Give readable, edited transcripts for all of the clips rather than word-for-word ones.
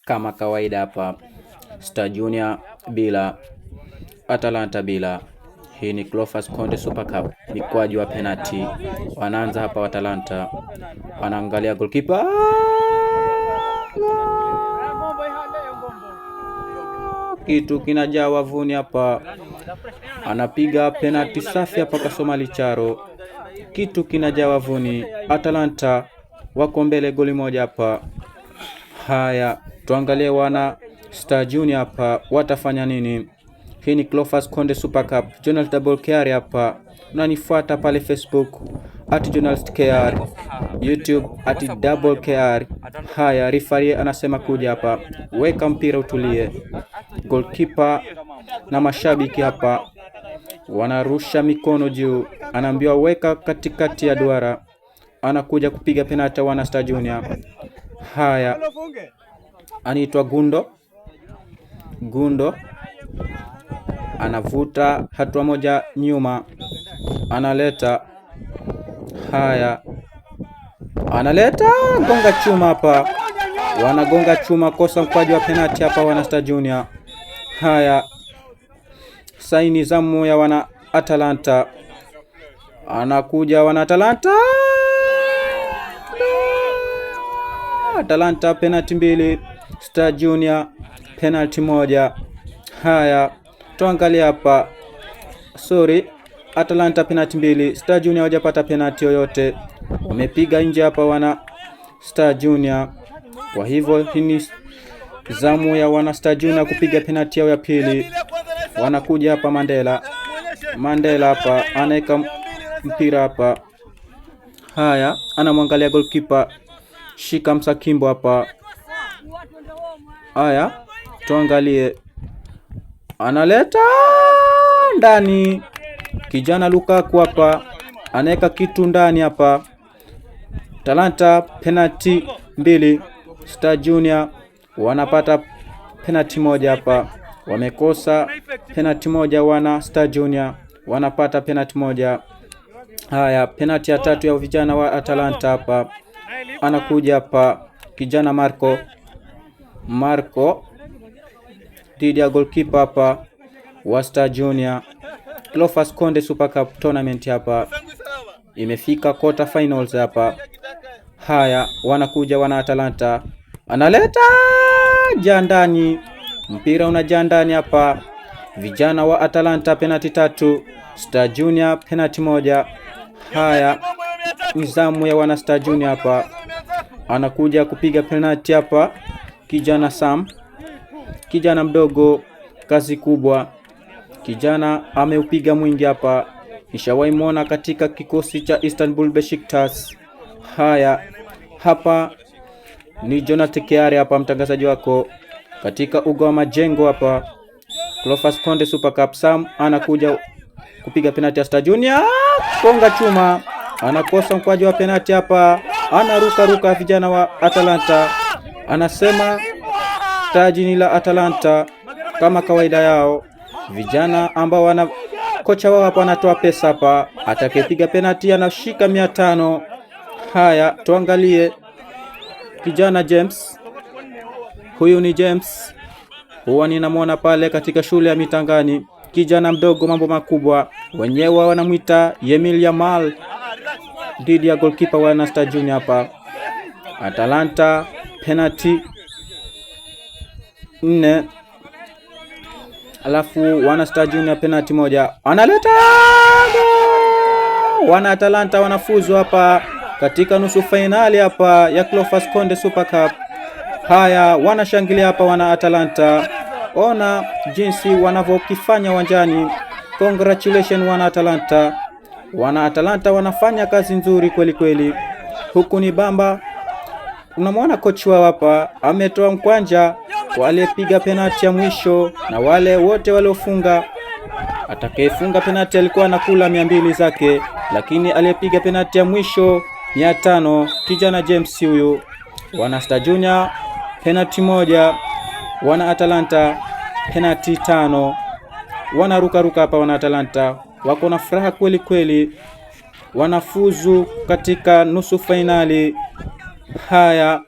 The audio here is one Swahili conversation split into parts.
Kama kawaida hapa Star Junior bila, Atalanta bila. Hii ni Cleophas Konde Super Cup, mikwaju wa penalty. Wanaanza hapa Atalanta, wanaangalia goalkeeper, kitu kinajaa wavuni hapa, anapiga penalty safi hapa Kasoma Licharo, kitu kinajaa wavuni. Atalanta wako mbele goli moja hapa. Haya, tuangalie wana Star Junior hapa watafanya nini. Hii ni Cleophas Konde Super Cup. Journalist Double KR hapa. Unanifuata pale Facebook @journalist KR, YouTube @double KR. Haya, referee anasema kuja hapa, weka mpira utulie. Goalkeeper na mashabiki hapa wanarusha mikono juu, anaambiwa weka katikati ya duara. Anakuja kupiga penalty wana Star Junior. Haya, anaitwa Gundo anavuta hatua moja nyuma, analeta. Haya, analeta gonga chuma hapa, wanagonga chuma, kosa mkwaju wa penalty hapa wana Star Junior. Haya, saini zamu ya wana Atalanta, anakuja wana Atalanta penalty 2, Star Junior penalty 1. Haya, tuangalia hapa. Atalanta penalty 2, Star Junior hawajapata penalty yoyote, wamepiga nje hapa wana Star Junior. Kwa hivyo hii ni zamu ya wana Star Junior kupiga penalty yao ya pili. Wanakuja hapa Mandela hapa anaweka mpira hapa. Haya, anamwangalia goalkeeper, shika msakimbo hapa. Haya, tuangalie, analeta ndani, kijana Lukaku hapa anaweka kitu ndani hapa. Atalanta penalty 2, Star Junior wanapata penalty 1 hapa. Wamekosa penalty 1 wana Star Junior, wanapata penalty 1. Haya, penalty ya 3 ya vijana wa Atalanta hapa. Anakuja hapa kijana Marco dhidi ya goalkeeper hapa wa Star Junior. Cleophas Konde Super Cup tournament hapa imefika quarter finals hapa. Haya, wanakuja wana Atalanta, analeta jandani, mpira unajaa ndani hapa. Vijana wa Atalanta penalty 3, Star Junior penalty 1. Haya, nizamu ya wana Star Junior hapa, anakuja kupiga penalty hapa kijana Sam, kijana mdogo, kazi kubwa, kijana ameupiga mwingi hapa, nishawahi muona katika kikosi cha Istanbul Besiktas. Haya, hapa ni Jonathan Kiare hapa, mtangazaji wako katika uga wa Majengo hapa. Cleophas Konde Super Cup. Sam anakuja kupiga penalty ya Star Junior, konga chuma, anakosa mkwaju wa penalty hapa, anaruka vijana wa Atalanta, anasema taji ni la Atalanta kama kawaida yao. Vijana ambao wana kocha wao hapa anatoa pesa hapa, atakayepiga penalty anashika 500. Haya, tuangalie kijana James. Huyu ni James, huwa ninamwona pale katika shule ya Mitangani, kijana mdogo, mambo makubwa, wenyewe wanamuita Yemil Yamal, dhidi ya goalkeeper wa Star Junior hapa. Atalanta penalty 4, alafu wana Star Junior penalty 1. Analeta wana Atalanta wanafuzu hapa katika nusu finali hapa ya Cleophas Konde Super Cup. Haya, wanashangilia hapa wana Atalanta, ona jinsi wanavyokifanya uwanjani. Congratulations wana Atalanta. Wana Atalanta wanafanya kazi nzuri kweli kweli. Huku ni bamba, unamwona coach wao hapa ametoa mkwanja wale piga penalty ya mwisho na wale wote waliofunga. Atakayefunga penalty alikuwa anakula 200 zake, lakini aliyepiga penalty ya mwisho 500, kijana James huyu. Wana Star Junior penalty 1, wana Atalanta penalty 5. Wanaruka hapa wana Atalanta, wako na furaha kweli kweli, wanafuzu katika nusu finali. Haya,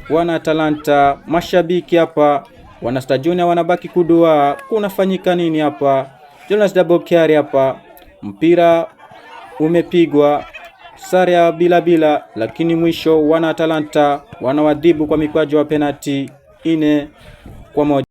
wana Atalanta. Mashabiki hapa wana Star Junior wanabaki kudua kunafanyika nini hapa. Jonas Double Carry hapa, mpira umepigwa sare ya bila, lakini mwisho wana Atalanta wanawadhibu kwa mikwaju wa penalty 4-1.